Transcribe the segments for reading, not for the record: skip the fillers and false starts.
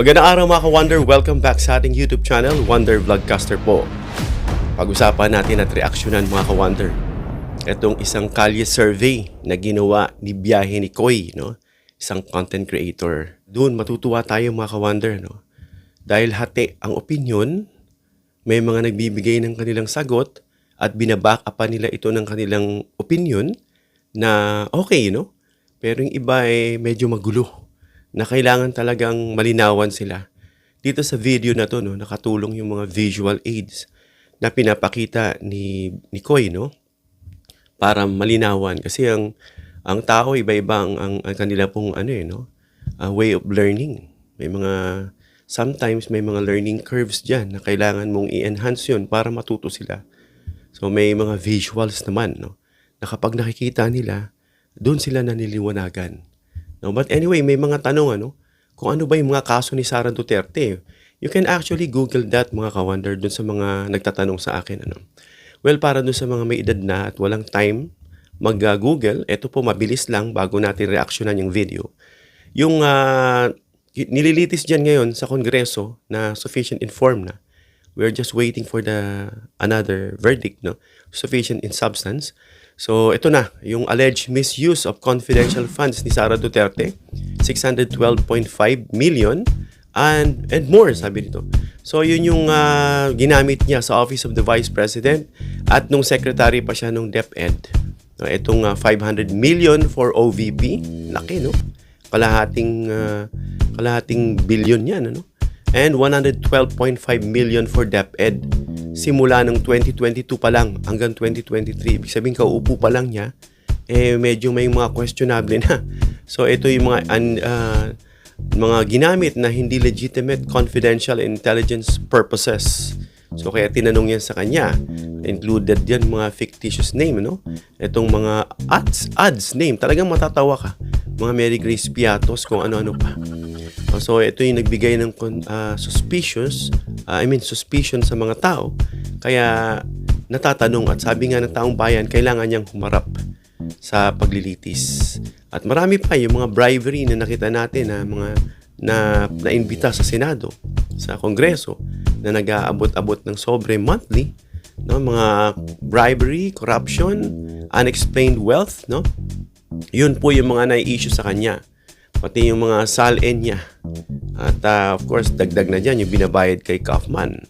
Magandang araw mga ka-Wonder, welcome back sa ating YouTube channel, Wonder Vlogcaster po. Pag-usapan natin at reaksyonan mga ka-Wonder itong isang kalye survey na ginawa ni Biyahe ni Koy, no? Isang content creator. Doon matutuwa tayo mga ka-Wonder, no? Dahil hati ang opinion, may mga nagbibigay ng kanilang sagot at binaback up pa nila ito ng kanilang opinion na okay, no? Pero yung iba ay medyo magulo na kailangan talagang malinawan sila. Dito sa video na to, no, nakatulong yung mga visual aids na pinapakita ni Koy, no? Para malinawan. Kasi ang tao, iba-iba ang kanila pong way of learning. Sometimes may mga learning curves dyan na kailangan mong i-enhance yun para matuto sila. So may mga visuals naman, no? Na kapag nakikita nila, doon sila naniliwanagan. No, but anyway, may mga tanong kung ano ba yung mga kaso ni Sara Duterte. You can actually Google that mga ka-Wonder dun sa mga nagtatanong sa akin. Well, para dun sa mga may edad na at walang time mag-Google, eto po mabilis lang bago natin reaksyonan yung video. Yung nililitis dyan ngayon sa Kongreso na sufficient informed na. We're just waiting for another verdict, no? Sufficient in substance. So, ito na, yung alleged misuse of confidential funds ni Sara Duterte, 612.5 million and more, sabi nito. So, yun yung ginamit niya sa Office of the Vice President at nung secretary pa siya nung DepEd. Itong 500 million for OVP, laki, no? Kalahating billion yan, ano? And 112.5 million for DepEd. Simula ng 2022 pa lang hanggang 2023. Ibig sabihin, kauupo pa lang niya, medyo may mga questionable na. So, ito yung mga ginamit na hindi legitimate confidential intelligence purposes. So, kaya tinanong yan sa kanya. Included yan mga fictitious name, no? Itong mga ads name. Talagang matatawa ka. Mga Mary Grace Piatos, kung ano-ano pa. So, ito yung nagbigay ng suspicion sa mga tao. Kaya natatanong at sabi nga ng taong bayan, kailangan niyang humarap sa paglilitis. At marami pa yung mga bribery na nakita natin na naimbita sa Senado, sa Kongreso, na nag-aabot-abot ng sobre monthly, no? Mga bribery, corruption, unexplained wealth, no? Yun po yung mga nai-issue sa kanya. Pati yung mga SALN niya. At of course, dagdag na dyan yung binabayad kay Kaufman.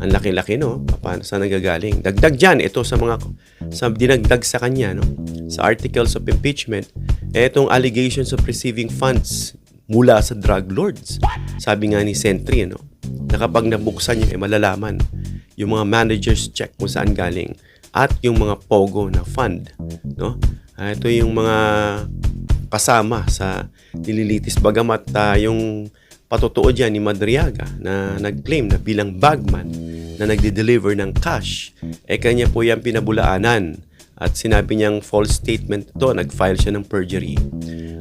Ang laki-laki, no? Paano saan nagagaling? Dagdag dyan, ito sa dinagdag sa kanya, no? Sa articles of impeachment, itong allegations of receiving funds mula sa drug lords. Sabi nga ni Sentry, no? Na kapag nabuksan nyo, malalaman yung mga managers check kung saan galing at yung mga pogo na fund, no? Ito yung mga kasama sa nililitis. Bagamat yung patotoo dyan ni Madriaga na nag-claim na bilang bagman na nagde-deliver ng cash, kanya po yan pinabulaanan at sinabi niyang false statement ito, nag-file siya ng perjury.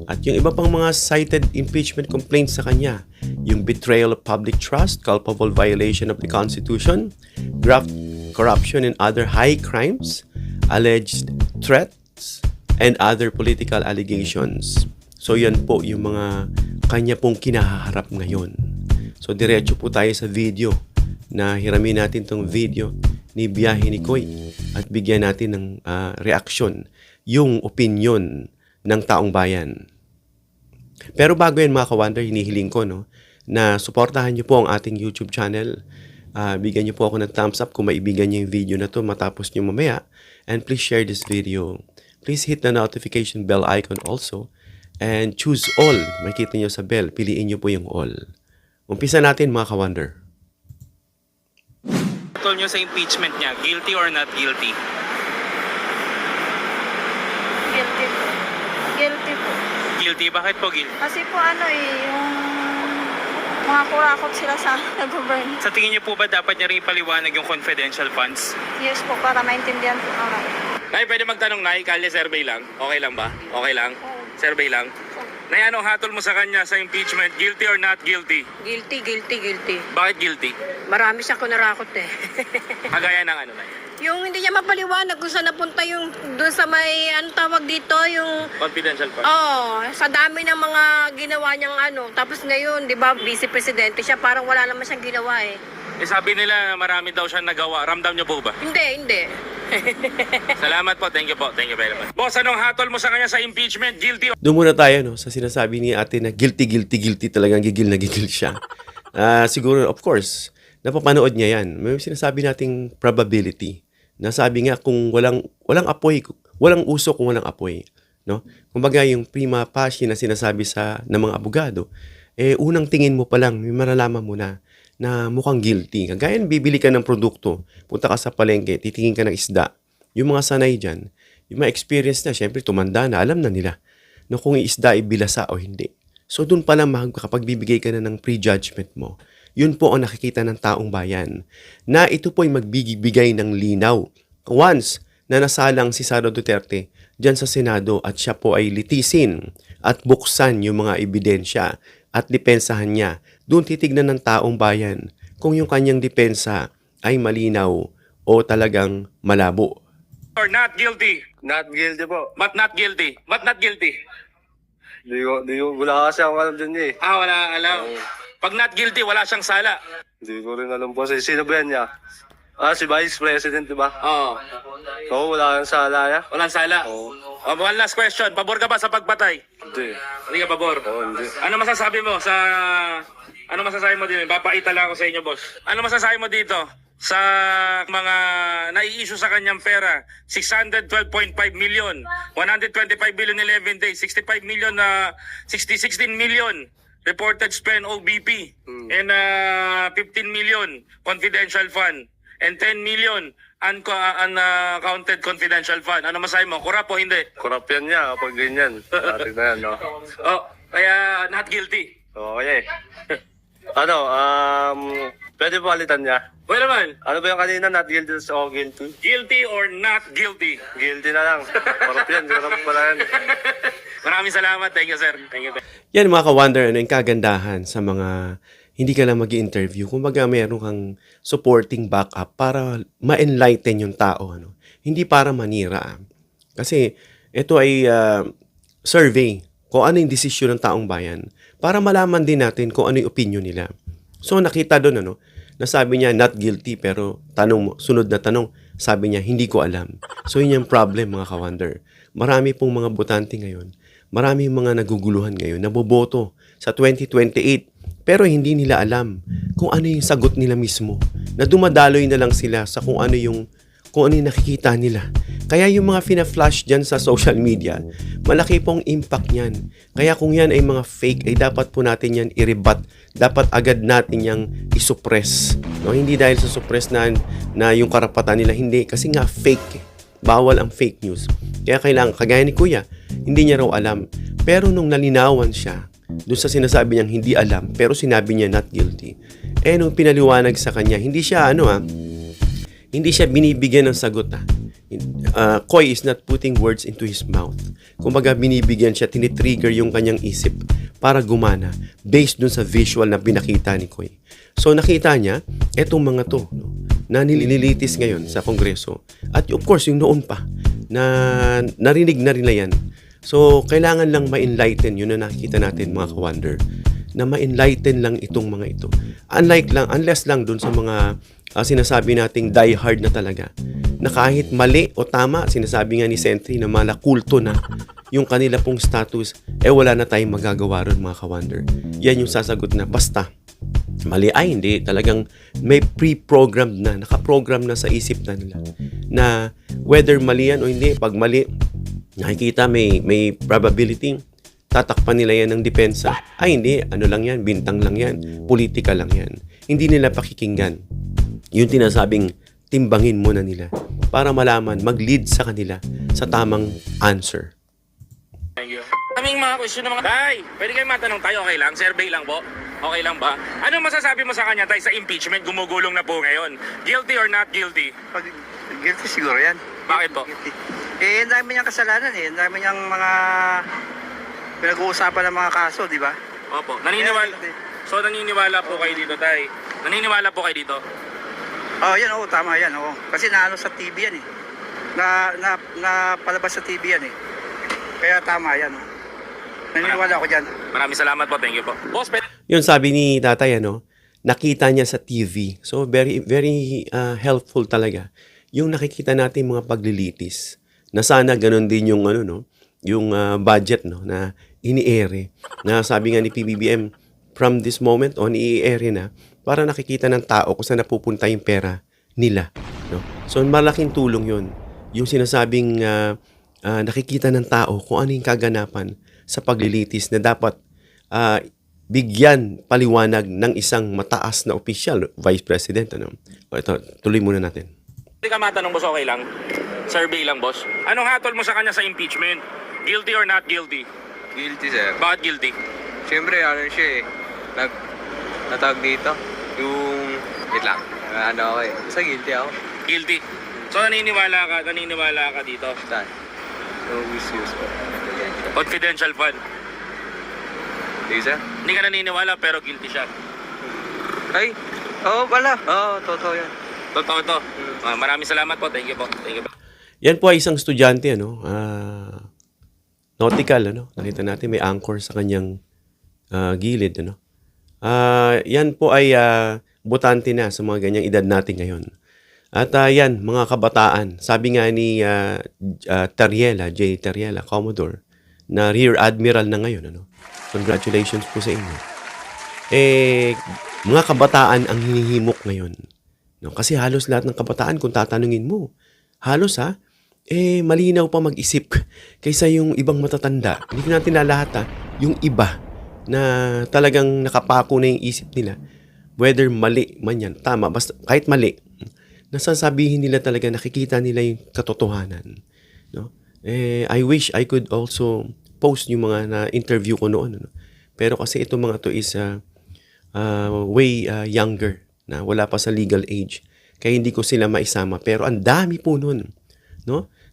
At yung iba pang mga cited impeachment complaints sa kanya, yung betrayal of public trust, culpable violation of the Constitution, graft, corruption and other high crimes, alleged threats, and other political allegations. So yan po yung mga kanya pong kinaharap ngayon. So diretso po tayo sa video na hiramin natin tong video ni Biyahe ni Koy at bigyan natin ng reaksyon, yung opinion ng taong bayan. Pero bago yan mga ka-Wonder, hinihiling ko na suportahan niyo po ang ating YouTube channel. Bigyan niyo po ako ng thumbs up kung maibigan niyo yung video na to matapos niyo mamaya. And please share this video. Please hit the notification bell icon also. And choose all. Makikita nyo sa bell. Piliin nyo po yung all. Umpisa natin mga ka-Wonder. Tol nyo sa impeachment niya, guilty or not guilty? Guilty po. Guilty po. Guilty? Bakit po guilty? Kasi po yung mga kurakot sila sa nag-burn. Sa tingin niyo po ba dapat niya rin ipaliwanag yung confidential funds? Yes po, para maintindihan po naman. Nay, pwede magtanong, Nay? Kalye, survey lang. Okay lang ba? Okay lang? Survey lang? Nay, anong hatol mo sa kanya sa impeachment? Guilty or not guilty? Guilty. Bakit guilty? Marami siyang kunarakot eh. Kagaya ng ano, Nay? Yung hindi niya mapaliwanag kung saan napunta yung doon sa may ano tawag dito, yung Confidential fund. sa dami ng mga ginawa niyang ano. Tapos ngayon, 'di ba, vice presidente siya, parang wala naman siyang ginawa eh. Eh sabi nila marami daw siyang nagawa. Ramdam niyo po ba? Hindi. Salamat po. Thank you po. Thank you very much. Boss, anong hatol mo sa kanya sa impeachment? Guilty Doon muna tayo no, sa sinasabi ni ate na guilty, talagang gigil na gigil siya. Siguro, of course, napapanood niya yan. May sinasabi nating probability. Nasabi nga kung walang apoy, walang usok kung walang apoy. No? Kumbaga yung prima facie na sinasabi ng mga abogado, unang tingin mo pa lang, may malalaman mo na mukhang guilty. Kagaya bibili ka ng produkto, punta ka sa palengke, titingin ka ng isda. Yung mga sanay dyan, yung mga experience na, syempre tumanda na, alam na nila no, kung isda ibilasa o hindi. So doon pa lang kapag bibigay ka na ng prejudgment mo, yun po ang nakikita ng taong bayan na ito po ay magbibigay ng linaw. Once na nasalang si Sara Duterte dyan sa Senado at siya po ay litisin at buksan yung mga ebidensya at depensahan niya, doon titignan ng taong bayan kung yung kanyang depensa ay malinaw o talagang malabo. or not guilty? Not guilty po. But not guilty? But not guilty? Wala kasi akong alam dyan niya eh. Wala alam. Pag not guilty, wala siyang sala. Hindi ko rin alam po. Sino ba yan niya? Si Vice President, di ba? Oo. Oo, wala kang sala niya. Walang sala. Oo. One last question. Pabor ka ba sa pagpatay? Hindi. Hindi ka pabor? Oo, hindi. Ano masasabi mo dito? Papaita lang ako sa inyo, boss. Ano masasabi mo dito sa mga nai-issue sa kanyang pera? 612.5 million, 125 billion 11 days, 65 million, 16 million reported spend OBP, and 15 million confidential fund, and 10 million unaccounted confidential fund. Ano masasabi mo? Kurap o hindi? Kurap yan niya kapag ganyan. Dati na yan, no? Kaya not guilty. Okay. Pwede palitan niya. Well naman, Ano ba yung kanina? Not guilty o guilty? guilty or not guilty? Guilty na lang. Kurap yan. Kurap pala yan. Maraming salamat. Thank you, sir. Thank you. Yan mga ka-wonder, yung kagandahan sa mga hindi ka lang mag-i-interview. Kumbaga meron kang supporting backup para ma-enlighten yung tao. Hindi para manira. Kasi ito ay survey kung ano yung desisyon ng taong bayan para malaman din natin kung ano yung opinion nila. So nakita doon nasabi niya not guilty pero sunod na tanong, sabi niya hindi ko alam. So yun yung problem mga ka-wonder. Marami pong mga botante ngayon, marami mga naguguluhan ngayon, naboboto sa 2028 pero hindi nila alam kung ano yung sagot nila mismo. Na dumadaloy na lang sila sa kung ano yung nakikita nila. Kaya yung mga fina-flash dyan sa social media, malaki pong impact niyan. Kaya kung yan ay mga fake, ay dapat po natin yan i-rebut. Dapat agad natin yang i-suppress. No? Hindi dahil sa suppress na yung karapatan nila, hindi. Kasi nga fake. Bawal ang fake news. Kaya kailangan, kagaya ni Kuya, hindi niya raw alam. Pero nung nalinawan siya, doon sa sinasabi niyang hindi alam, pero sinabi niya not guilty. Nung pinaliwanag sa kanya, hindi siya binibigyan ng sagot. Koy is not putting words into his mouth. Kumbaga binibigyan siya, tinitrigger yung kanyang isip para gumana based dun sa visual na pinakita ni Koy. So nakita niya, etong mga to na nililitis ngayon sa Kongreso. At of course, yung noon pa, na narinig na rin na yan. So kailangan lang ma-enlighten, yun na nakikita natin mga ka-wonder, na ma-enlighten lang itong mga ito. Unless lang dun sa mga sinasabi nating die hard na talaga, na kahit mali o tama, sinasabi nga ni Sentry na malakulto na yung kanila pong status, wala na tayong magagawa ron mga ka-wonder. Yan yung sasagot na basta mali ay hindi, talagang may pre-programmed na, nakaprogram na sa isip na nila na whether mali yan o hindi, pag mali nakikita may probability, tatakpan nila yan ng depensa. Ay hindi, ano lang yan, bintang lang yan, politika lang yan. Hindi nila pakikinggan yung tinasabing timbangin muna nila para malaman, mag-lead sa kanila sa tamang answer. Thank you. Kaming mga question ng mga... Tay, pwede kayo matanong tayo, okay lang? Survey lang po? Okay lang ba? Ano masasabi mo sa kanya, Tay, sa impeachment? Gumugulong na po ngayon. Guilty or not guilty? Pag guilty siguro yan. Bakit po? Guilty. Ang dami niyang kasalanan eh. Ang dami niyang mga pinag-uusapan ng mga kaso, di ba? Opo. Naniniwala po kayo dito, Tay? Naniniwala po kayo dito? Oh, yan, oo, tama yan, oo. Kasi naano sa TV yan eh. Palabas sa TV yan eh. Kaya tama yan. Naniniwala ako dyan. Maraming salamat po. Thank you po. Boss, Yun sabi ni tatay, nakita niya sa TV. So, very, very helpful talaga. Yung nakikita natin mga paglilitis. Na sana ganun din yung, yung budget, na ini-ere. Na sabi nga ni PBBM, from this moment on, i-ere na para nakikita ng tao kung saan napupunta yung pera nila. No? So, malaking tulong yun. Yung sinasabing nakikita ng tao kung ano yung kaganapan sa paglilitis na dapat bigyan paliwanag ng isang mataas na opisyal, Vice President. O, ito, tuloy muna natin. hindi ka matanong, boss, okay lang? Survey lang, boss. Anong hatol mo sa kanya sa impeachment? Guilty or not guilty? Guilty, sir. Bakit guilty? Siyempre, siya eh. Natawag dito. Wait lang. Ako eh. Basta guilty ako. Guilty. So naniniwala ka dito? Saan? No misuse po. Confidential fund. Hindi, sir? Hindi ka naniniwala pero guilty siya. Ay! Oo pala. Oo, totoo yan. Totoo to. Maraming salamat po. Thank you po. Thank you po. Yan po ay isang estudyante, nautical, Nakita natin may anchor sa kanyang gilid, yan po ay botante na sa mga ganyang edad natin ngayon. At yan, mga kabataan, sabi nga ni J. Terriela, Commodore, na Rear Admiral na ngayon, Congratulations po sa inyo. Mga kabataan ang hinihimok ngayon. Kasi halos lahat ng kabataan, kung tatanungin mo, halos malinaw pa mag-isip kaysa yung ibang matatanda. Hindi natin lalahat yung iba na talagang nakapako na yung isip nila. Whether mali man yan, tama, basta kahit mali, nasasabihin nila talaga, nakikita nila yung katotohanan. I wish I could also post yung mga na-interview ko noon. Pero kasi itong mga to is way younger, na wala pa sa legal age. Kaya hindi ko sila maisama. Pero ang dami po nun,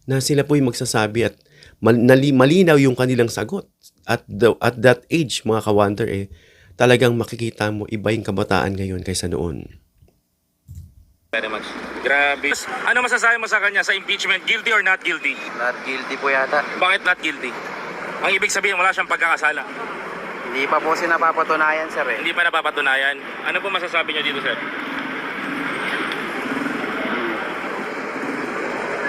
na sila po yung magsasabi at malinaw yung kanilang sagot. At that age, mga ka-wonder, talagang makikita mo iba yung kabataan ngayon kaysa noon. Very much. Grabe. Ano masasabi mo sa kanya sa impeachment? Guilty or not guilty? Not guilty po yata. Bakit not guilty? Ang ibig sabihin, wala siyang pagkakasala. Hindi pa po napapatunayan, sir eh. Hindi pa napapatunayan. Ano po masasabi niyo dito, sir?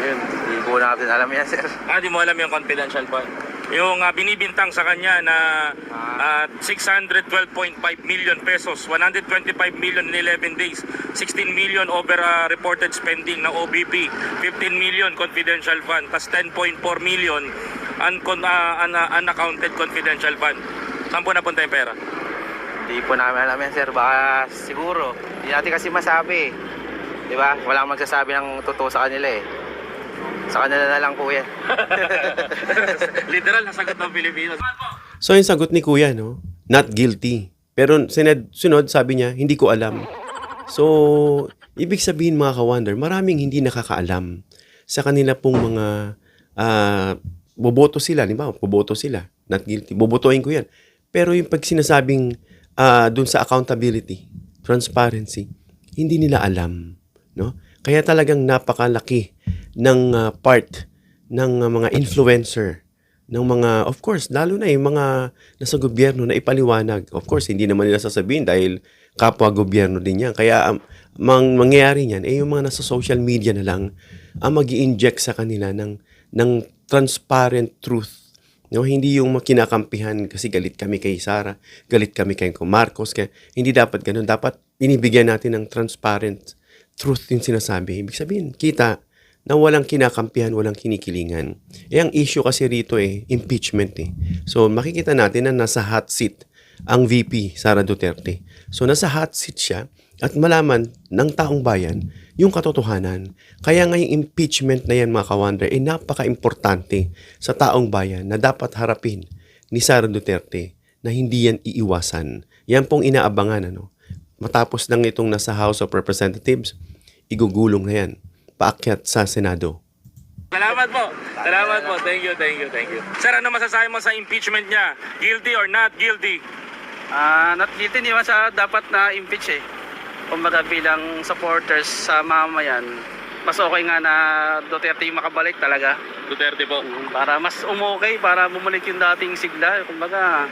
Yun, hindi po natin alam yan, sir. Di mo alam yung confidential fund. Yung binibintang sa kanya na 612.5 million pesos, 125 million in 11 days, 16 million over reported spending na OBP, 15 million confidential fund, tas 10.4 million unaccounted confidential fund. Saan po napunta yung pera? Hindi po namin alam yan, sir. Baka siguro. Hindi natin kasi masabi. Di ba? Walang magsasabi ng totoo sa kanila eh. Sa kanila na lang po yan. Literal na sagot ng Pilipinas. So yung sagot ni Kuya, not guilty. Pero sunod, sabi niya, hindi ko alam. So, ibig sabihin mga ka-wonder, maraming hindi nakakaalam sa kanila pong mga boboto sila, di ba? Boboto sila, not guilty. Bobotohin ko yan. Pero yung pag sinasabing dun sa accountability, transparency, hindi nila alam. Kaya talagang napakalaki ng part ng mga influencer, ng mga, of course, lalo na yung mga nasa gobyerno na ipaliwanag. Of course, hindi naman nila sasabihin dahil kapwa gobyerno din yan. Kaya mangyayari niyan, yung mga nasa social media na lang ang mag-i-inject sa kanila ng transparent truth. Hindi yung kinakampihan kasi galit kami kay Sara, galit kami kay Marcos. Kaya hindi dapat ganun. Dapat inibigyan natin ng transparent truth yung sinasabi. Ibig sabihin, kita na walang kinakampihan, walang kinikilingan. Ang issue kasi rito impeachment. So makikita natin na nasa hot seat ang VP Sara Duterte. So nasa hot seat siya at malaman ng taong bayan yung katotohanan. Kaya nga yung impeachment na yan, mga ka-wonder, napaka-importante sa taong bayan na dapat harapin ni Sara Duterte na hindi yan iiwasan. Yan pong inaabangan. Matapos lang itong nasa House of Representatives, igugulong na yan. Paakyat sa Senado. Salamat po. Salamat po. Thank you. Sir, ano masasabi mo sa impeachment niya? Guilty or not guilty? Not guilty, hindi man sa dapat na impeach eh. kumbaga bilang supporters sa mamayan, mas okay nga na Duterte yung makabalik talaga. Duterte po. Para mas umokay, para bumalik yung dating sigla. Kumbaga,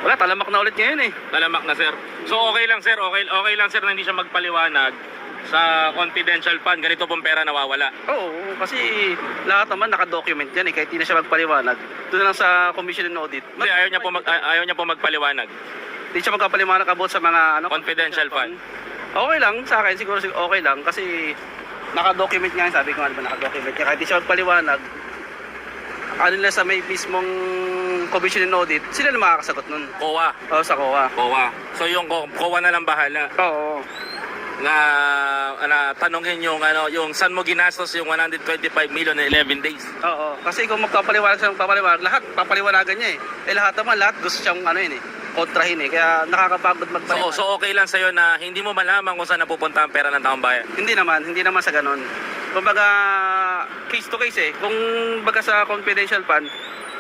wala, talamak na ulit ngayon eh. Talamak na, sir. So okay lang, sir. Okay lang, sir, na hindi siya magpaliwanag sa confidential fund. Ganito pong pera nawawala. Oo, kasi lahat naman nakadocument yan eh, kahit hindi na siya magpaliwanag. Doon na lang sa Commission and Audit. Kasi ayaw niya po magpaliwanag. Hindi siya magpaliwanag about sa mga Confidential fund. Okay lang, sa akin siguro okay lang kasi naka-document nga, sabi ko nga diba naka-document niya. Kahit di siya magpaliwanag, ano nila sa may mismong Commission and Audit, sila na makakasagot nun. COA. Oo, sa COA. COA. So yung COA na lang bahala Oo. na tanongin yung saan mo ginastos yung 125 million in 11 days. Oo. Kasi kung magpapaliwanag siya magpapaliwanag, lahat papaliwanagan niya eh. Lahat gusto siyang kontrahin eh. Kaya nakakapagod magpaliwanag. So okay lang sa'yo na hindi mo malaman kung saan napupunta ang pera ng taong bayan? Hindi naman sa ganun. Kumbaga, case to case eh. Kung baga sa confidential fund,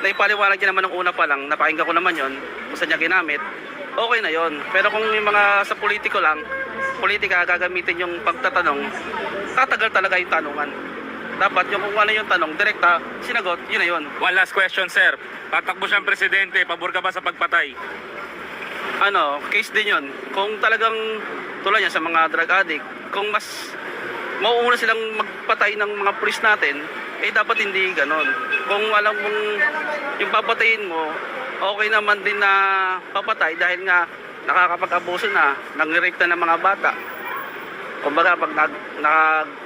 naipaliwanag niya naman nung una pa lang, napakinggan ko naman yon kung saan niya ginamit, okay na yon. Pero kung yung mga sa politika gagamitin yung pagtatanong, tatagal talaga yung tanungan. Dapat yung kung ano yung tanong, direkta, sinagot, yun na yun. One last question, sir. Tatakbo siyang presidente, pabor ka ba sa pagpatay? Case din yun. Kung talagang tulad yan sa mga drug addict, kung mas mauuna silang magpatay ng mga pulis natin, dapat hindi ganon. Kung alam mong yung papatayin mo, okay naman din na papatay dahil nga nakakapag-abuso na, nang-rape na ng mga bata. Kumbaga, pag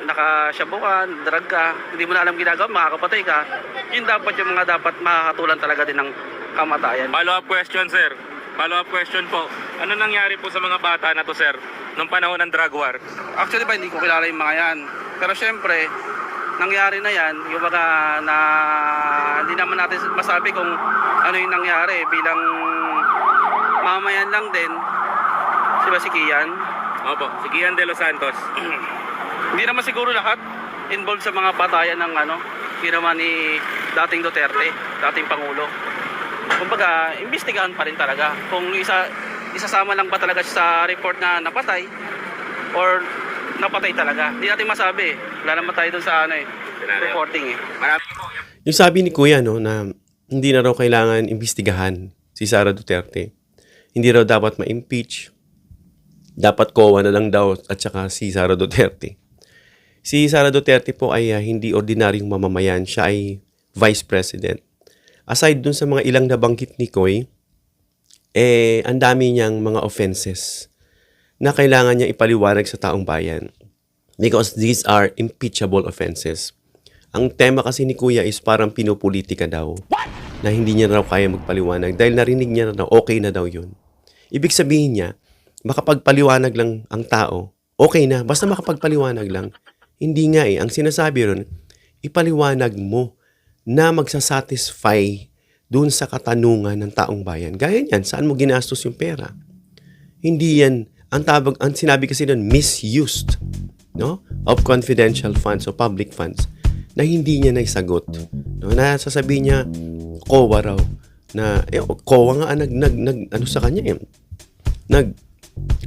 nakasyabukan, drug ka, hindi mo na alam ginagawa, makakapatay ka, yun dapat yung mga dapat makakatulan talaga din ng kamatayan. Follow-up question, sir. Follow-up question po. Ano nangyari po sa mga bata na to, sir, nung panahon ng drug war? Actually ba, hindi ko kilala yung mga yan. Pero syempre, nangyari na yan, yung mga na hindi naman natin masabi kung ano yung nangyari bilang mamayan lang din. Si Kian. Opo, si Kian de los Santos. Hindi naman siguro lahat involved sa mga patayan ng ginawa ni dating Duterte, dating Pangulo. Kumbaga, imbestigahan pa rin talaga kung isasama lang ba talaga sa report na napatay or napatay talaga. Hindi natin masabi. Wala naman tayo dun sa reporting eh. Yung sabi ni Kuya na hindi na raw kailangan imbestigahan si Sara Duterte. Hindi raw dapat ma-impeach. Dapat COA na lang daw at saka si Sara Duterte. Si Sara Duterte po ay hindi ordinaryong mamamayan. Siya ay Vice President. Aside dun sa mga ilang nabanggit ni Koy, ang dami niyang mga offenses na kailangan niya ipaliwanag sa taong bayan. Because these are impeachable offenses. Ang tema kasi ni Kuya is parang pinupolitika daw. Na hindi niya raw kaya magpaliwanag dahil narinig niya na okay na daw yun. Ibig sabihin niya, makapagpaliwanag lang ang tao, okay na, basta makapagpaliwanag lang. Hindi nga ang sinasabi ron, ipaliwanag mo na magsasatisfy dun sa katanungan ng taong bayan. Gaya niyan, saan mo ginastos yung pera? Hindi yan, ang sinabi kasi doon, misused of confidential funds o public funds na hindi niya naisagot. Na sasabihin niya, COA raw. Na, COA nga ano sa kanya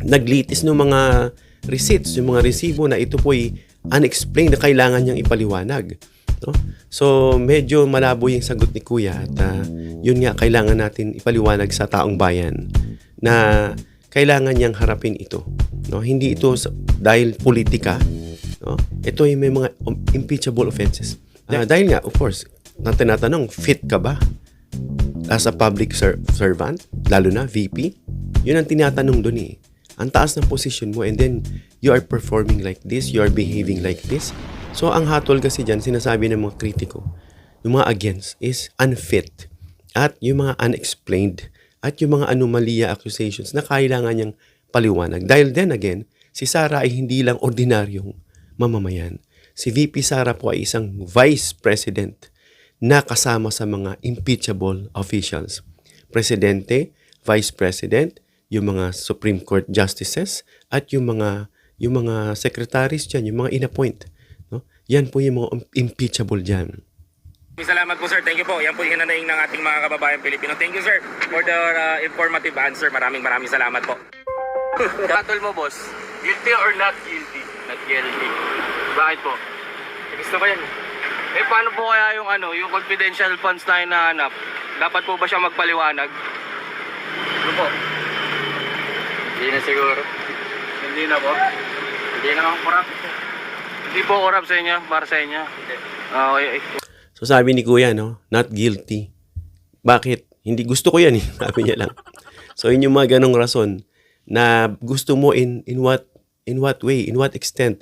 naglitis ng mga receipts, yung mga resibo na ito po'y unexplained na kailangan niyang ipaliwanag. So, medyo malabo yung sagot ni Kuya at yun nga, kailangan natin ipaliwanag sa taong bayan na kailangan niyang harapin ito. Hindi ito dahil politika. Ito ay may mga impeachable offenses. Dahil nga, of course, tinatanong, fit ka ba as a public servant? Lalo na, VP? Yun ang tinatanong doon eh. Ang taas ng position mo and then you are performing like this, you are behaving like this. So, ang hatol kasi dyan, sinasabi ng mga kritiko, yung mga against is unfit at yung mga unexplained at yung mga anomalia accusations na kailangan niyang paliwanag. Dahil then again, si Sara ay hindi lang ordinaryong mamamayan. Si VP Sara po ay isang vice president na kasama sa mga impeachable officials. Presidente, vice president, yung mga Supreme Court justices at yung mga secretaries dyan, yung mga in-appoint. Yan po yung mga impeachable dyan. Salamat po, sir. Thank you po. Yan po yung hinanaing ng ating mga kababayan Pilipino. Thank you, sir, for the informative answer. Maraming salamat po. Katol mo, boss. Guilty or not guilty? Not guilty. Bakit po? Gusto ko yan. Eh paano po kaya yung yung confidential funds na hinahanap? Dapat po ba siya magpaliwanag? Ano po? Hindi na siguro. Hindi na po? Hindi naman corrupt. Hindi po corrupt sa inyo, para sa inyo. Okay. So sabi ni Kuya, no, not guilty. Bakit? Hindi gusto ko yan, eh. Sabi niya lang. So yun yung mga ganong rason na gusto mo in what way, in what extent.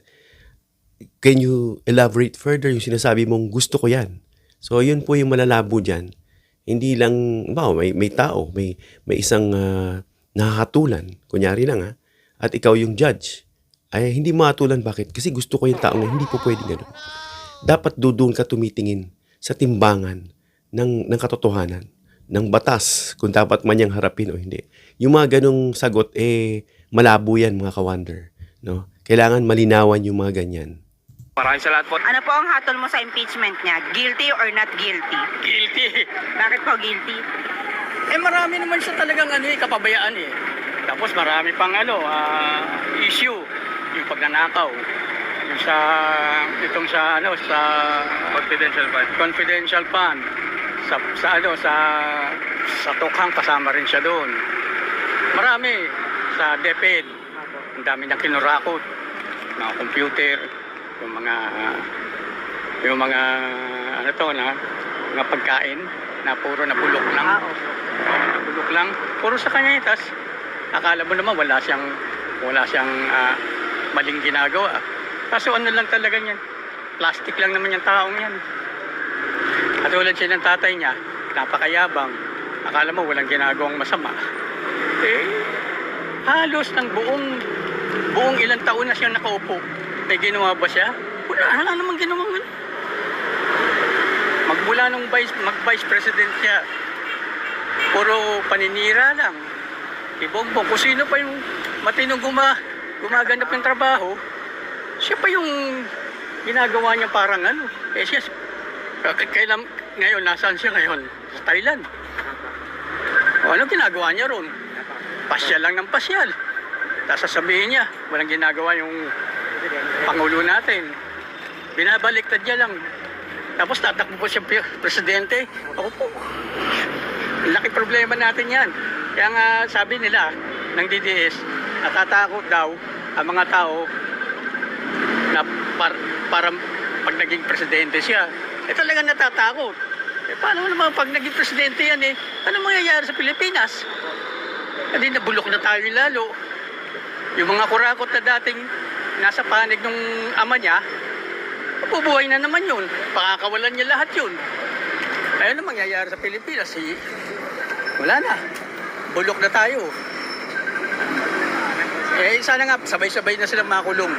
Can you elaborate further yung sinasabi mong gusto ko yan? So yun po yung malalabo dyan. Hindi lang, may tao, may isang nakakatulan, kunyari lang at ikaw yung judge. Ay hindi makatulan, bakit? Kasi gusto ko yung taong hindi po pwede gano'n. Dapat doon ka tumitingin sa timbangan ng katotohanan, ng batas, kung dapat man niyang harapin o hindi. Yung mga ganong sagot, malabo yan mga ka-wonder. No? Kailangan malinawan yung mga ganyan. Maraming salamat po. Ano po ang hatol mo sa impeachment niya? Guilty or not guilty? Guilty. Bakit po guilty? Eh marami naman siya talagang kapabayaan eh. Tapos marami pang issue. Yung pagnanakaw. Yung sa confidential fund. Sa Tokhang kasama rin siya doon. Marami sa DepEd. Ang dami niyang kinurakot. Mga computer, yung mga mga pagkain na puro nabulok lang. Nabulok lang. Puro sa kanya yun. Tas akala mo naman wala siyang maling ginagawa. Kaso ano lang talaga niyan. Plastic lang naman yung taong yan. At tulad siya ng tatay niya, napakayabang. Akala mo walang ginagawang masama. Halos ng buong ilang taon na siya nakaupo. May ginawa ba siya? Wala namang ginawa. Magmula nung mag-vice president siya, puro paninira lang. Ibongbong. Kung sino pa yung matinong gumaganap ng trabaho, siya pa yung ginagawa niya parang siya, ngayon, nasaan siya ngayon? Sa Thailand. Ano ginagawa niya ron? Pasyal lang ng pasyal. Tapos sasabihin niya, walang ginagawa yung Pangulo natin. Binabaliktad niya lang. Tapos tatakbo po siya presidente. Ako po. Laki problema natin yan. Kaya nga sabi nila ng DDS, natatakot daw ang mga tao na para pag naging presidente siya. Talaga natatakot. Paano naman pag naging presidente yan ano mangyayari sa Pilipinas? Hindi nabulok na tayo lalo. Yung mga kurakot na dating nasa panig ng ama niya, mabubuhay na naman yun. Pakakawalan niya lahat yun. Ayun na mangyayari sa Pilipinas. Wala na. Bulok na tayo. Sana nga, sabay-sabay na silang makulong.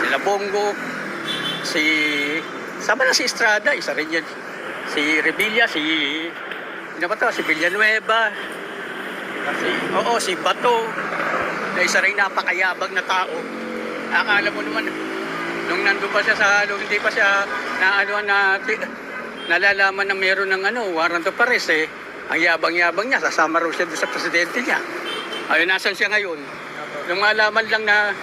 Sila Bongo, sama na si Estrada, isa rin yan. Si Revilla, si Villanueva, si Bato, na isa rin napakayabang na tao. Akala mo naman, nung nandun pa siya hindi pa siya nalalaman na meron ng warrant of arrest ang yabang-yabang niya, sasama raw siya doon sa presidente niya. Ayun, nasan siya ngayon? Nung malaman lang na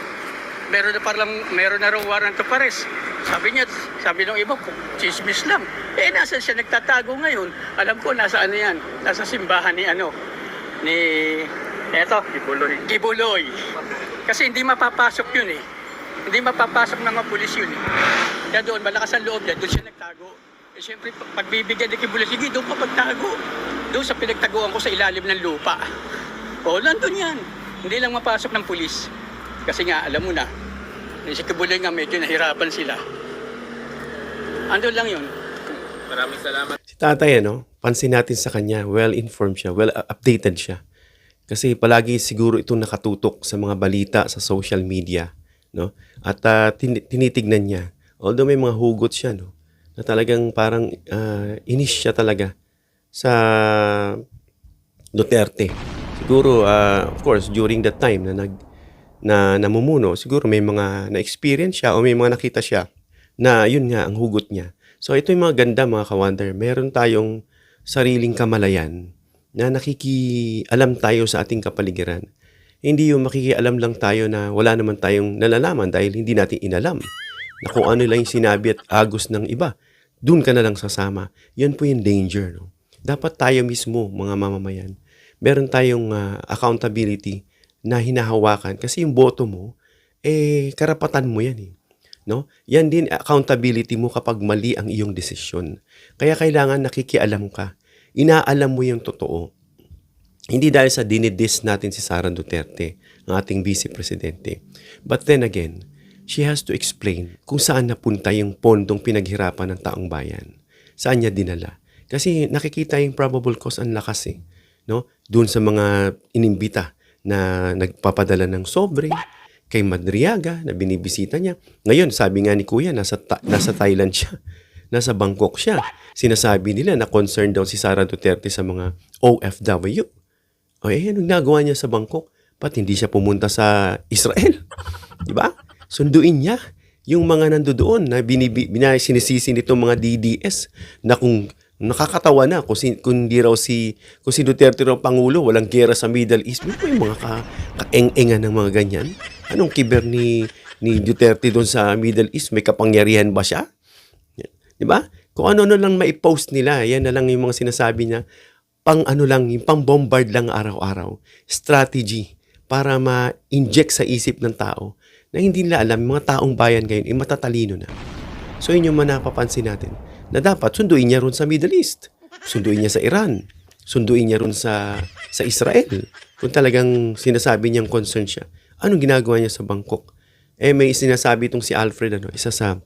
meron na raw warrant of arrest, sabi ng iba, chismis lang. Nasan siya nagtatago ngayon? Alam ko, nasa yan? Nasa simbahan ni Kibuloy. Kasi hindi mapapasok yun Hindi mapapasok ng mga pulis yun Kaya doon, malakas ang loob niya, doon siya nagtago. Siyempre, pagbibigyan ni Kibuloy, sige, doon pa pagtago. Doon sa pinagtaguan ko sa ilalim ng lupa. Nandun yan. Hindi lang mapasok ng pulis. Kasi nga, alam mo na, si Kibuloy nga medyo nahirapan sila. Andun lang yun. Maraming salamat. Si tatay, pansin natin sa kanya, well-informed siya, well-updated siya. Kasi palagi siguro itong nakatutok sa mga balita sa social media, no? At tinitignan niya. Although may mga hugot siya, na talagang parang inis siya talaga sa Duterte. Siguro, of course, during that time na namumuno, siguro may mga na-experience siya o may mga nakita siya na yun nga ang hugot niya. So ito yung mga ganda mga ka-wonder. Meron tayong sariling kamalayan na nakikialam tayo sa ating kapaligiran. Hindi yung makikialam lang tayo na wala naman tayong nalalaman dahil hindi natin inalam na kung ano lang yung sinabi at agos ng iba. Doon ka na lang sasama. Yan po yung danger. No? Dapat tayo mismo, mga mamamayan, meron tayong accountability na hinahawakan. Kasi yung boto mo, karapatan mo yan eh. No? Yan din accountability mo kapag mali ang iyong desisyon. Kaya kailangan nakikialam ka. Inaalam mo yung totoo. Hindi dahil sa dinidis natin si Sara Duterte, ang ating vice presidente. But then again, she has to explain kung saan napunta yung pondong pinaghirapan ng taong bayan. Saan niya dinala. Kasi nakikita yung probable cause ang lakas eh. No? Doon sa mga inimbita na nagpapadala ng sobre, kay Madriaga na binibisita niya. Ngayon, sabi nga ni Kuya, nasa Thailand siya. Nasa Bangkok siya. Sinasabi nila na concerned daw si Sara Duterte sa mga OFW. O anong nagawa niya sa Bangkok? Ba't hindi siya pumunta sa Israel? Diba? Sunduin niya yung mga nandoon na sinisisi nitong mga DDS na kung nakakatawa na kung si Duterte raw Pangulo, walang gera sa Middle East. May mga kaeng-engan ng mga ganyan. Anong kiber ni Duterte doon sa Middle East? May kapangyarihan ba siya? Diba? Kung ano lang maipost nila, yan na lang yung mga sinasabi niya, yung pang-bombard lang araw-araw. Strategy para ma-inject sa isip ng tao na hindi nila alam, mga taong bayan ngayon, matatalino na. So yun yung napapansin natin, na dapat sunduin niya ron sa Middle East, sunduin niya sa Iran, sunduin niya ron sa Israel, kung talagang sinasabi niyang concern siya. Anong ginagawa niya sa Bangkok? May sinasabi itong si Alfred, isa sa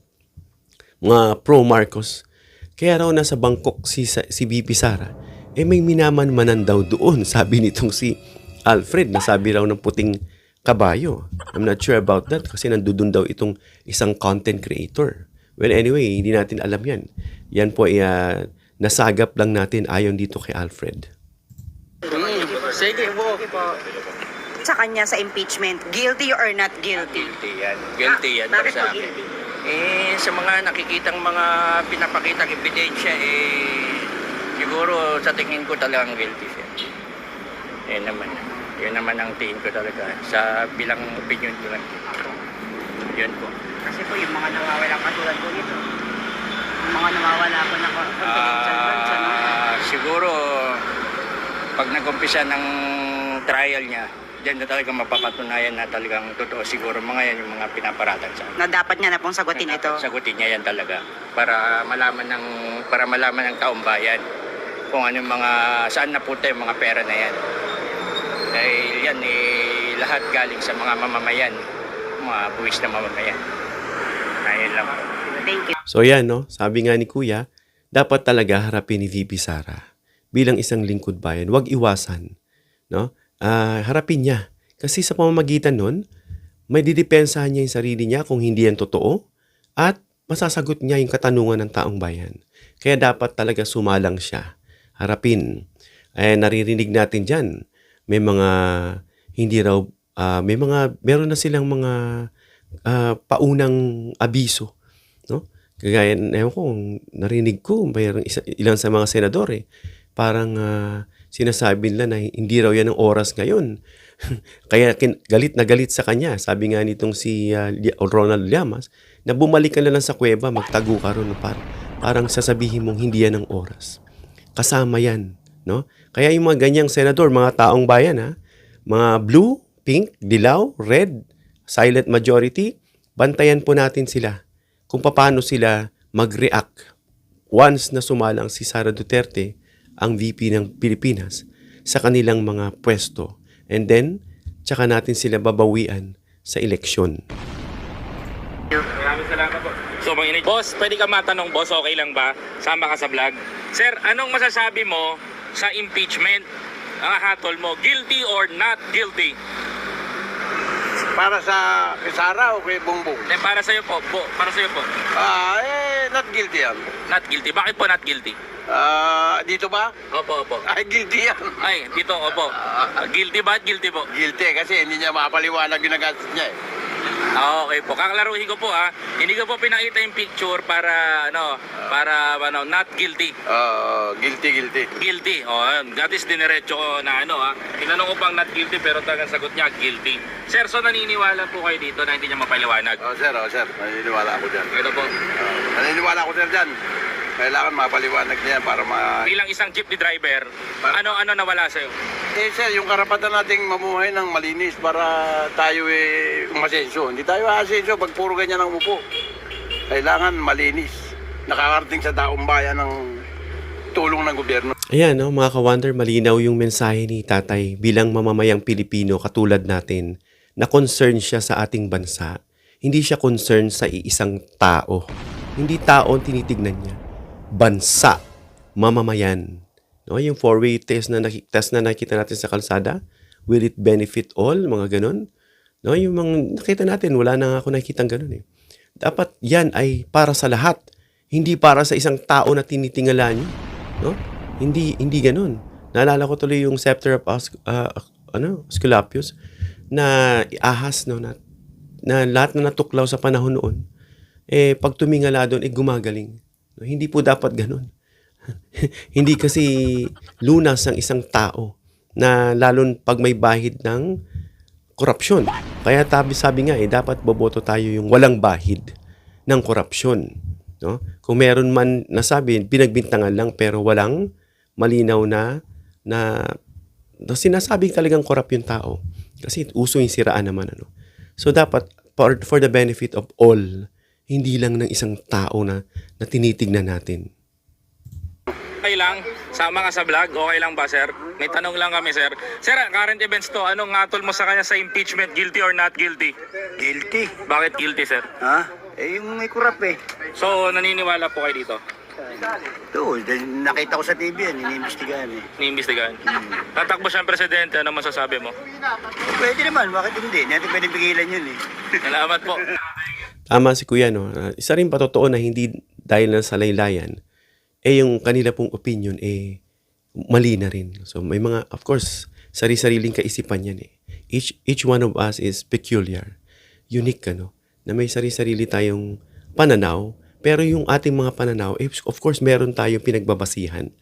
mga pro-Marcos. Kaya raw nasa Bangkok si VP Sara, may minaman-manan daw doon, sabi nitong si Alfred, na sabi raw ng puting kabayo. I'm not sure about that kasi nandudun daw itong isang content creator. Well, anyway, hindi natin alam yan. Yan po ay nasagap lang natin ayon dito kay Alfred. Sige po. Sa kanya sa impeachment, guilty or not guilty? Guilty yan para sa akin. Sa mga nakikitang mga pinapakitang ebidensya, siguro sa tingin ko talagang guilty siya. Yun naman ang tingin ko talaga sa bilang opinion ko lang. Yun po. Kasi po yung mga nawawala katulad po nito. Yung mga nawawala po ng confidential person. Siguro, pag nag-umpisa ng trial niya, diyan na talaga mapapatunayan na talagang totoo siguro mga yan yung mga pinaparatan sa akin. Na dapat niya na pong sagutin ito. Sagutin niya yan talaga para malaman ng taong bayan kung ano yung mga saan napunta yung mga pera na yan. Dahil yan lahat galing sa mga mamamayan, mga buwis na mamamayan. Ayun lang. Thank you. So yan, no? Sabi nga ni Kuya, dapat talaga harapin ni VP Sara bilang isang lingkod bayan. Huwag iwasan, no? Harapin niya. Kasi sa pamamagitan nun, may didepensahan niya yung sarili niya kung hindi yan totoo at masasagot niya yung katanungan ng taong bayan. Kaya dapat talaga sumalang siya. Harapin. Naririnig natin dyan. May mga, hindi raw, meron na silang mga paunang abiso. No? Kagaya, narinig ko, mayroong ilang sa mga senador parang sinasabi nila na hindi raw yan ang oras ngayon. Kaya galit na galit sa kanya. Sabi nga nitong si Ronald Llamas, na bumalik ka na lang sa kuweba, magtago ka ron. Parang sasabihin mong hindi yan ang oras. Kasama yan. No? Kaya yung mga ganyang senador, mga taong bayan, mga blue, pink, dilaw, red, silent majority, bantayan po natin sila kung paano sila mag-react once na sumalang si Sara Duterte, ang VP ng Pilipinas, sa kanilang mga pwesto. And then, tsaka natin sila babawian sa eleksyon. Maraming salamat po. So, boss, pwede ka matanong, boss, okay lang ba? Sama ka sa vlog. Sir, anong masasabi mo sa impeachment? Ang hatol mo, guilty or not guilty? Para sa Sara o kay Bongbong? Para sa'yo po, para sa'yo po. Not guilty yan. Not guilty. Bakit po not guilty? Dito ba? Opo. Ay, guilty yan. Ay, dito, opo. Guilty ba? Guilty po. Guilty kasi hindi niya mapaliwanag yung nagastos niya Okay po. Kakalaruhin ko po ha. Hindi ko po pinakita yung picture para not guilty. Guilty. Guilty. That is diniretso ko na tinanong ko pang not guilty pero talagang sagot niya guilty. Sir, so naniniwala po kayo dito na hindi niya mapaliwanag? Sir. Naniniwala ako dyan. Ito po. Naniniwala ako sir dyan. Kailangan mapaliwanag niya para Bilang isang jeepney driver, ano nawala sa'yo? Sir, yung karapatan nating mamuhay ng malinis para tayo umasenso. Hindi tayo aasenso pag puro ganyan ang upo. Kailangan malinis. Nakakarating sa taong bayan ng tulong ng gobyerno. Ayan, no, mga ka-wonder, malinaw yung mensahe ni tatay bilang mamamayang Pilipino katulad natin na concern siya sa ating bansa. Hindi siya concern sa iisang tao. Hindi tao ang tinitignan niya. Bansa, mamamayan. No, yung four-way test na nakita natin sa kalsada, will it benefit all? Mga ganun. No, yung mga nakita natin, wala na ako nakikitang ganun eh. Dapat yan ay para sa lahat. Hindi para sa isang tao na tinitingala niyo. No? Hindi ganun. Naalala ko tuloy yung scepter of Asclepius na ahas, no, na lahat na natuklaw sa panahon noon, pag tumingala doon, gumagaling. No, hindi po dapat ganun. Hindi kasi lunas ng isang tao na lalong pag may bahid ng korupsyon. Kaya sabi nga dapat boboto tayo yung walang bahid ng korupsyon. No? Kung meron man nasabi, pinagbintangan lang pero walang malinaw na sinasabi talagang korap yung tao. Kasi uso yung siraan naman. So dapat for the benefit of all, hindi lang ng isang tao na tinitignan natin. Okay lang, sama ka sa vlog, okay lang ba sir? May tanong lang kami sir. Sir, current events to, anong ngatol mo sa kanya sa impeachment, guilty or not guilty? Guilty. Bakit guilty sir? Ha? Yung may kurap eh. So, naniniwala po kayo dito? Ito, nakita ko sa TV yan, iniimbestigahan eh. Iniimbestigahan? Tatakbo siyang presidente, ano masasabi mo? Pwede naman, bakit hindi? Hindi natin pwede pigilan yun eh. Salamat po. Tama si Kuya, no? Isa rin pa totoo na hindi dahil na sa laylayan, yung kanila pong opinion, mali na rin. So, may mga, of course, sari-sariling kaisipan yan eh. Each one of us is peculiar. Unique, na may sari-sarili tayong pananaw, pero yung ating mga pananaw, of course, meron tayong pinagbabasihan.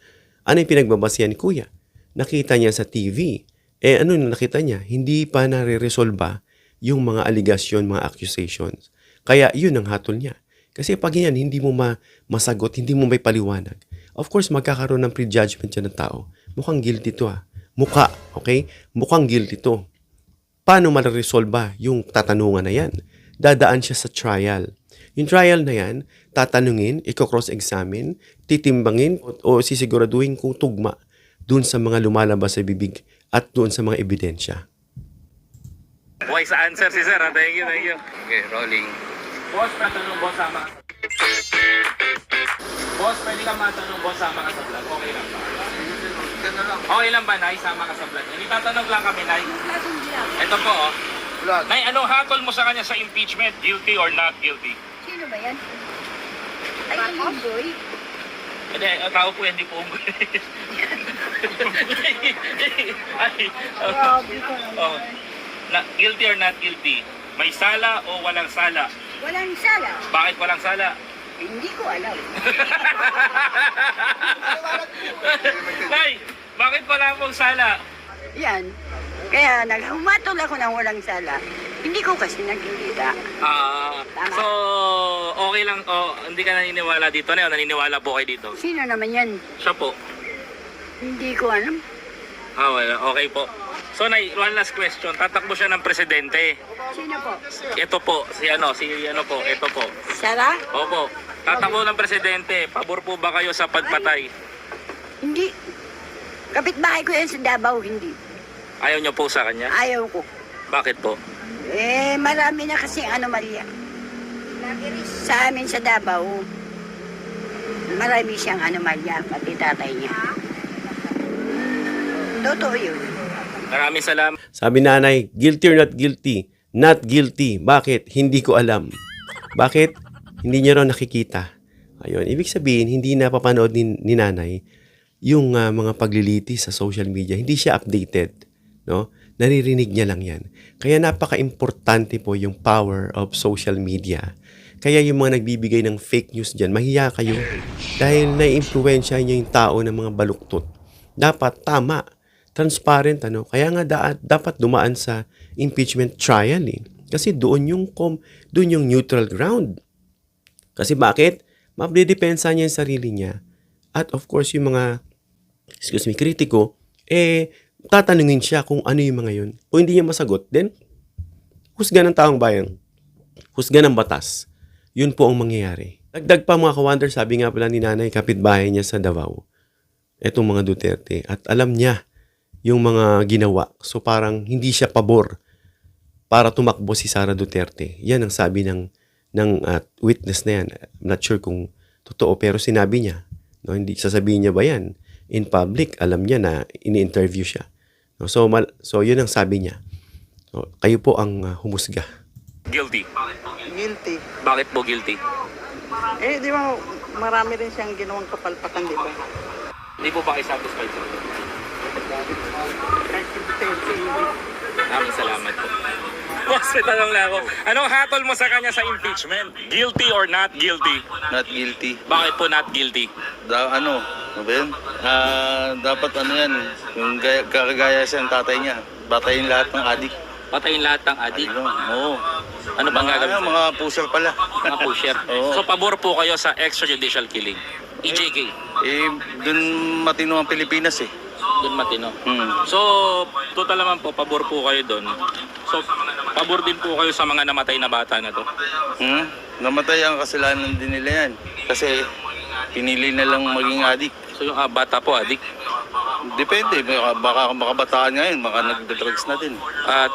Ano yung pinagbabasihan ni Kuya? Nakita niya sa TV. Ano yung nakita niya? Hindi pa nare-resolba yung mga aligasyon, mga accusations. Kaya yun ang hatol niya. Kasi pag yan, hindi mo masagot, hindi mo may paliwanag. Of course, magkakaroon ng prejudgment yan ng tao. Mukhang guilty to Mukha, okay? Mukhang guilty to. Paano mare-resolba yung tatanungan na yan? Dadaan siya sa trial. Yung trial na yan, tatanungin, i-cross-examine, titimbangin o sisiguraduhin kung tugma dun sa mga lumalabas sa bibig at dun sa mga ebidensya. Okay sa answer si sir. Thank you. Okay, rolling. Boss, tatanong boss sama. Boss, pwede ka matanong boss sama ka sa vlog. Okay lang ba? Okay lang ba, Nay? Sama ka sa vlog. Hindi tatanong lang kami, Nay. Ito po, Nay, anong hatol mo sa kanya sa impeachment? Guilty or not guilty? Sino ba yan? Ay, Unggoy. Hindi, tao po yan, di po unggoy. Grabe ka Guilty or not guilty? May sala o walang sala? Walang sala. Bakit walang sala? Hindi ko alam. Nay, bakit wala pong sala? Yan. Kaya humatol ako ng walang sala. Hindi ko kasi nakikita. So, okay lang, hindi ka naniniwala dito na yun, naniniwala po kayo dito? Sino naman yan? Siya po. Hindi ko alam. Wala, okay po. So, Nay, one last question. Tatakbo siya ng presidente. Sino po? Ito po, ito po. Sara? Opo. Tatakbo ng presidente. Pabor po ba kayo sa pagpatay? Hindi. Kapitbahay ko yan sa Davao, hindi. Ayaw niyo po sa kanya? Ayaw ko. Bakit po? Marami na kasing anomalya. Sa amin sa Davao, marami siyang anomalya, pati tatay niya. Totoo yun. Maraming salamat. Sabi nanay, guilty or not guilty? Not guilty. Bakit? Hindi ko alam. Bakit? Hindi niya raw nakikita. Ayun. Ibig sabihin, hindi na papanood ni nanay yung mga paglilitis sa social media. Hindi siya updated. No? naririnig niya lang yan. Kaya napaka-importante po yung power of social media. Kaya yung mga nagbibigay ng fake news dyan, mahiya kayo dahil nai-impluwensya niya yung tao ng mga baluktot. Dapat tama, transparent, ano? Kaya nga dapat dumaan sa impeachment trial eh. Kasi doon yung neutral ground. Kasi bakit? Madedepensa niya yung sarili niya. At of course, yung mga, kritiko, tatanungin siya kung ano yung mga yun. Kung hindi niya masagot, then, husga ng taong bayan. Husga ng batas. Yun po ang mangyayari. Dagdag pa mga ka-wonder, sabi nga pala ni nanay, kapitbahay niya sa Davao. Etong mga Duterte. At alam niya yung mga ginawa. So parang hindi siya pabor para tumakbo si Sara Duterte. Yan ang sabi ng witness na yan. I'm not sure kung totoo, pero sinabi niya. No, hindi sasabihin niya ba yan? In public, alam niya na ini-interview siya. No, so yun ang sabi niya. So, kayo po ang humusga. Guilty. Guilty. Bakit po guilty? Di ba, marami rin siyang ginawang kapalpakan, di ba? Hindi po ba kayo satisfied sir? Maraming salamat po. Boss, may tanong lang ako. Anong hatol mo sa kanya sa impeachment? Guilty or not guilty? Not guilty. Bakit po not guilty? Ano ba yun? Dapat yan, yung kagaya siya ng tatay niya, batayin lahat ng adik. Patayin lahat ng adik? Oo. Ano bang gagawin? Mga pusher pala. Mga pusher. Oo. So, pabor po kayo sa extrajudicial killing? EJK? Dun matino ang Pilipinas eh. Doon matino. So, total naman po, pabor po kayo doon. So, pabor din po kayo sa mga namatay na bata na to? Namatay ang kasalanan din nila yan. Kasi pinili na lang maging adik. So, yung bata po, adik? Depende, baka makabataan ngayon, baka nagda-drugs na din.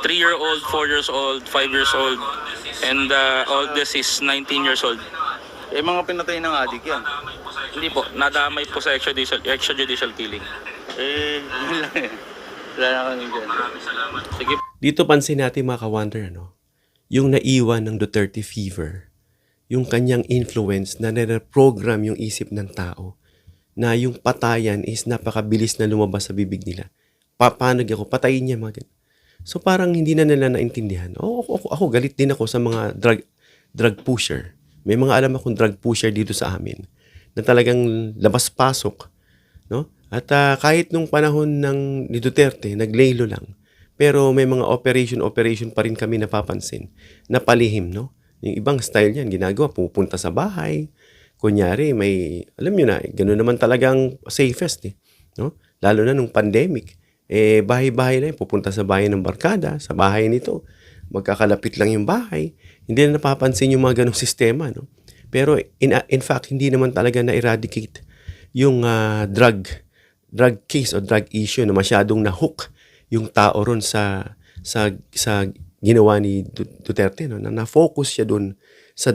3-year-old, 4 years old, 5 years old, and oldest is 19 years old. Mga pinatay ng adik yan. Hindi po, nadamay po sa extrajudicial killing. Yun lang eh. Wala na kami dyan. Sige. Dito pansin natin mga ka-wonder, yung naiwan ng Duterte fever, yung kanyang influence na nare-program yung isip ng tao, na yung patayan is napakabilis na lumabas sa bibig nila. Paano ako? Patayin niya mga ganun. So parang hindi na nila naintindihan. Ako galit din ako sa mga drug pusher. May mga alam akong drug pusher dito sa amin na talagang labas-pasok. No? At kahit nung panahon ni Duterte, naglelo lang. Pero may mga operation pa rin kami napapansin na palihim. No? Yung ibang style niyan, ginagawa, pupunta sa bahay. Kunyari, alam nyo na, gano'n naman talagang safest eh. No? Lalo na nung pandemic. Bahay-bahay lang, pupunta sa bahay ng barkada, sa bahay nito. Magkakalapit lang yung bahay. Hindi na napapansin yung mga ganong sistema. No? Pero in fact, hindi naman talaga na-eradicate yung drug case o drug issue na masyadong na-hook yung tao ron sa ginawa ni Duterte. No? Na-focus siya dun sa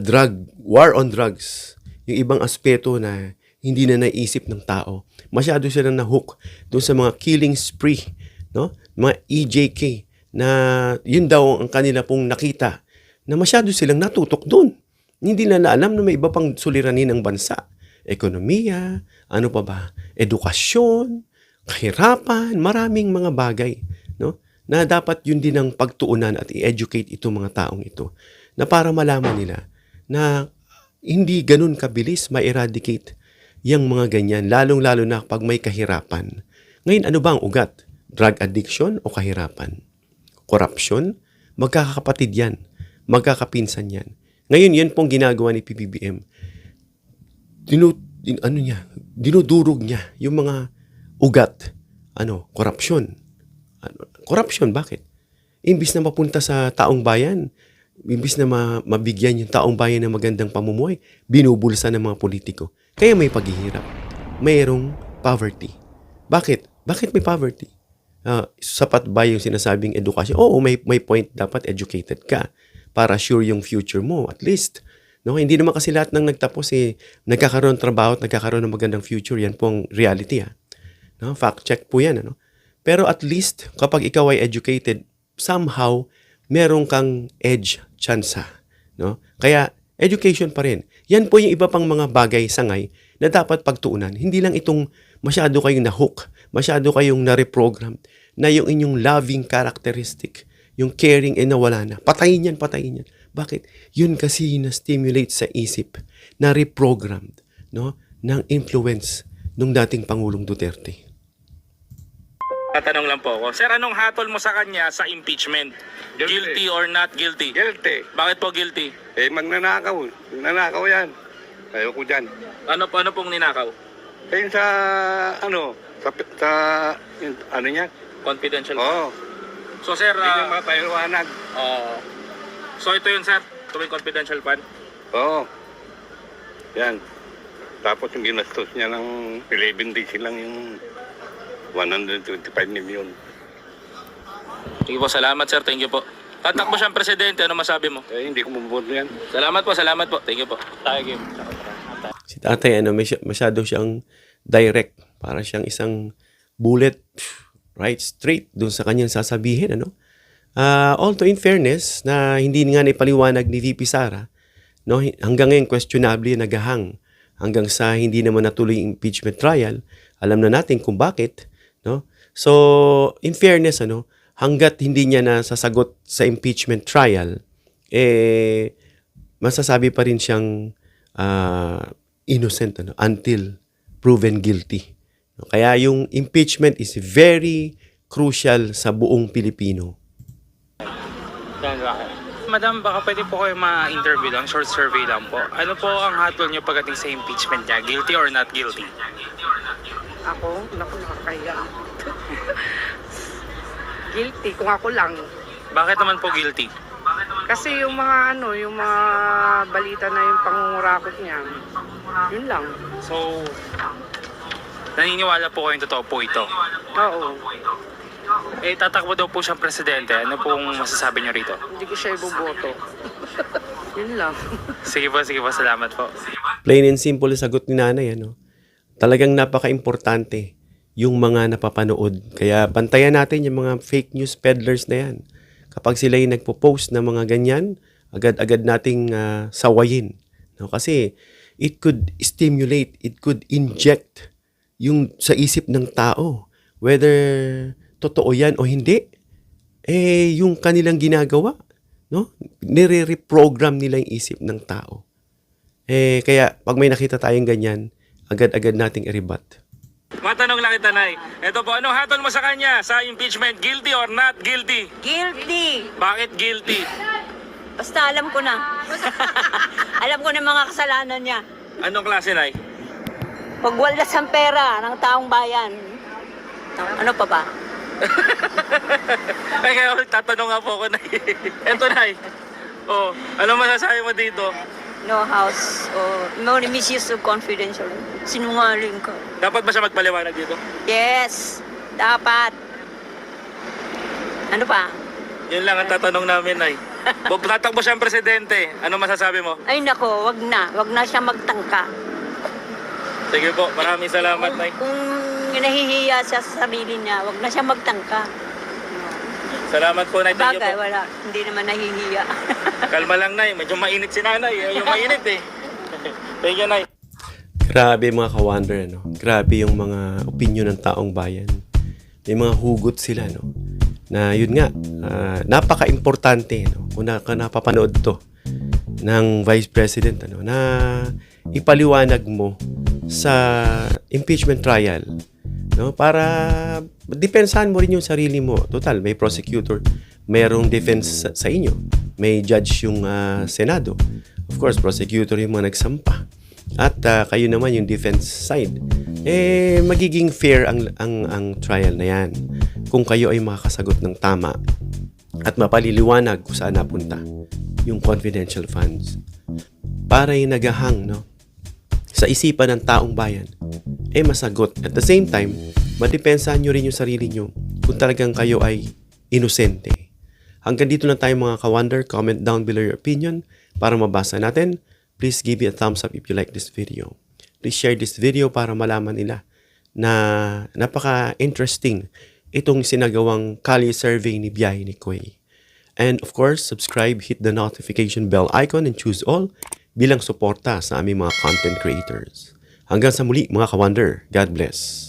war on drugs. Yung ibang aspeto na hindi na naisip ng tao. Masyado sila na-hook doon sa mga killing spree, no? Mga EJK na yun daw ang kanila pong nakita na masyado silang natutok doon. Hindi na alam na may iba pang suliranin ng bansa. Ekonomiya, ano pa ba? Edukasyon, kahirapan, maraming mga bagay, no? Na dapat yun din ang pagtuunan at i-educate itong mga taong ito na para malaman nila na hindi ganun kabilis ma-eradicate yung mga ganyan, lalong-lalo na pag may kahirapan. Ngayon, ano ba ang ugat? Drug addiction o kahirapan? Corruption? Magkakapatid yan. Magkakapinsan yan. Ngayon, yan pong ginagawa ni PBBM. Dinudurog niya yung mga ugat. Corruption. Corruption, bakit? Imbis na mapunta sa taong bayan, imbis na mabigyan yung taong bayan ng magandang pamumuhay, binubulsa ng mga politiko. Kaya may paghihirap. Mayroong poverty. Bakit? Bakit may poverty? Sapat ba yung sinasabing edukasyon? Oo, may point. Dapat educated ka para sure yung future mo. At least, no? Hindi naman kasi lahat ng nagtapos nagkakaroon ng trabaho at nagkakaroon ng magandang future. Yan pong reality. No? Fact check po yan. Pero at least, kapag ikaw ay educated, somehow, meron kang edge, tsansa. No? Kaya, education pa rin. Yan po yung iba pang mga bagay, sangay, na dapat pagtuunan. Hindi lang itong masyado kayong na-hook, masyado kayong na-reprogram, na yung inyong loving characteristic, yung caring, nawala na. Patayin yan, patayin yan. Bakit? Yun kasi na-stimulate sa isip, na reprogrammed, no, ng influence nung dating Pangulong Duterte. Tatanong lang po ako. Sir, anong hatol mo sa kanya sa impeachment? Guilty or not guilty? Guilty. Bakit po guilty? Magnanakaw. Nanakaw yan. Ayoko dyan. Ano pong ninakaw? Ayun sa, ano niya? Confidential. Oo. So sir, Hindi niya mapaliwanag. so ito yun sir, ito yung confidential fund. Oo. Yan. Tapos yung ginastos niya ng 11 days lang yung 125 million. Sige po, salamat sir, thank you po. Tatakbo siyang presidente, ano masabi mo? Hindi ko mabubuto yan. Salamat po, thank you po. Tayo game. Si tatay, masyado siyang direct. Para siyang isang bullet, right, straight dun sa kanyang sasabihin, although in fairness, na hindi nga naipaliwanag ni VP Sara, no, hanggang ngayon questionably nagahang hanggang sa hindi naman natuloy yung impeachment trial. Alam na natin kung bakit, no? So, in fairness, hanggat hindi niya nasasagot sa impeachment trial, masasabi pa rin siyang innocent, until proven guilty. Kaya yung impeachment is very crucial sa buong Pilipino. Madam, baka pwede po kayo ma-interview lang, short survey lang po. Ano po ang hatol niyo pagdating sa impeachment niya? Guilty or not guilty? Ako? Naku, nakakaya. Guilty, kung ako lang. Bakit naman po guilty? Kasi yung mga yung mga balita na yung pangungurakot niya, yun lang. So, naniniwala po kayong totoo po ito? Oo. Tatakbo daw po siyang presidente. Ano pong masasabi niyo rito? Hindi ko siya iboboto. Yun lang. Sige po, salamat po. Plain and simple ang sagot ni nanay, Talagang napaka-importante yung mga napapanood. Kaya bantayan natin yung mga fake news peddlers na yan. Kapag sila yung nagpo-post ng mga ganyan, agad-agad nating sawayin. Kasi it could stimulate, it could inject yung sa isip ng tao. Whether totoo yan o hindi, yung kanilang ginagawa, nire-reprogram nila yung isip ng tao. Kaya pag may nakita tayong ganyan, agad-agad nating i-rebut. Matanong lang kita, Nay. Ito po, anong hatol mo sa kanya sa impeachment? Guilty or not guilty? Guilty. Bakit guilty? Basta alam ko na. Alam ko na mga kasalanan niya. Anong klase, Nay? Pagwaldas ang pera ng taong bayan. Ano pa ba? Ay, kaya tatanong nga po ako, Nay. Ito, Nay. Ano masasabi mo dito? No house. No misuse of confidential. Sinungaling ka. Dapat ba siya magpaliwanag dito? Yes. Dapat. Ano pa? Yun lang ang tatanong namin, Nay. Tatakbo siyang presidente. Ano masasabi mo? Ay nako, wag na. Wag na siya magtangka. Sige po, maraming salamat, Nay. Kung nahihiya siya sa sarili niya, wag na siya magtangka. Salamat po, Nay. Thank you Bagay, po. wala. Hindi naman nahihiya. Kalma lang, Nay. Medyo mainit si Nanay. Yung mainit eh. Thank you, Nay. Grabe mga ka-wonder, Grabe yung mga opinion ng taong bayan. May mga hugot sila, Na yun nga, napaka-importante, kung napapanood to ng Vice President, na ipaliwanag mo sa impeachment trial, para depensahan mo rin yung sarili mo. Total, may prosecutor, mayroong defense sa inyo, may judge yung Senado. Of course, prosecutor yung mga nagsampa. At kayo naman yung defense side. Magiging fair ang trial na yan kung kayo ay makakasagot ng tama at mapaliliwanag kung saan napunta yung confidential funds. Para yung nagahang, sa isipan ng taong bayan, masagot. At the same time, madepensahan nyo rin yung sarili nyo kung talagang kayo ay inosente. Hanggang dito lang tayo mga ka-wonder. Comment down below your opinion para mabasa natin. Please give it a thumbs up if you like this video. Please share this video para malaman nila na napaka-interesting itong sinagawang Kalye survey ni Biyahe ni Quay. And of course, subscribe, hit the notification bell icon and choose all bilang suporta sa aming mga content creators. Hanggang sa muli mga ka-wonder. God bless.